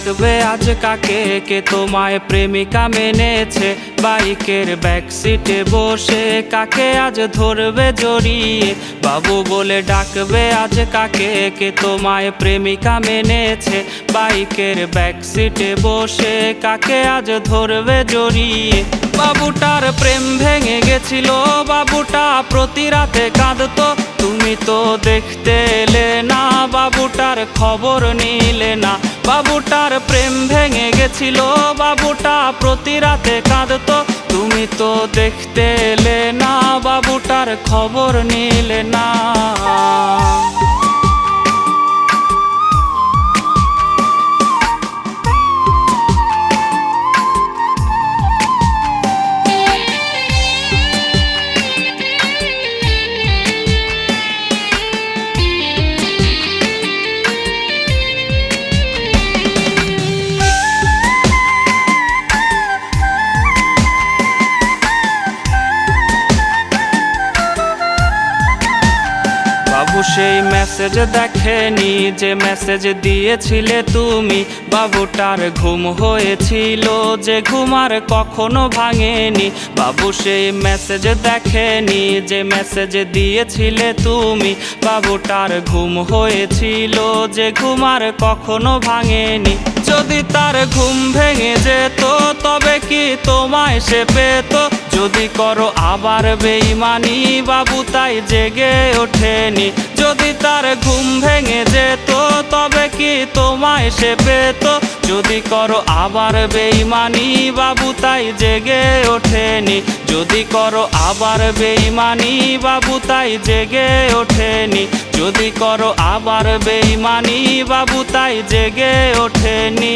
ডাকবে আজ কাকে, কে তোমায় প্রেমিকা মেনেছে। বাইকের ব্যাক সিটে বসে কাকে আজ ধরবে জড়িয়ে। বাবু বলে ডাকবে আজ কাকে, কে তোমায় প্রেমিকা মেনেছে। বাইকের ব্যাক সিটে বসে কাকে আজ ধরবে জড়িয়ে। বাবুটার প্রেম ভেঙে গেছিল, বাবুটা প্রতি রাতে কাঁদতো। তুমি তো দেখতে এলে না, বাবুটার খবর নিলে না। বাবুটার প্রেম ভেঙে গেছিল, বাবুটা প্রতি রাতে কাঁদতো। তুমি তো দেখতে এলে না, বাবুটার খবর নিলে না। বাবু সেই মেসেজ দেখেনি যে মেসেজ দিয়েছিলে তুমি। বাবুটার ঘুম হয়েছিল যে ঘুম আর কখনো ভাঙেনি। বাবু সেই মেসেজ দেখেনি যে মেসেজ দিয়েছিলে তুমি। বাবুটার ঘুম হয়েছিল যে ঘুম আর কখনো ভাঙেনি। যদি তার ঘুম ভেঙে যেত তবে কি তোমায় সে পেত। যদি করো আবার বেঈমানি, বাবু তাই জেগে ওঠেনি। যদি তার ঘুম ভেঙে যেত তবে কি তোমায় সে পেত। যদি করো আবার বেঈমানি, বাবু তাই জেগে ওঠেনি। যদি করো আবার বেঈমানি, বাবু তাই জেগে ওঠেনি। যদি করো আবার বেঈমানি, বাবু তাই জেগে ওঠেনি।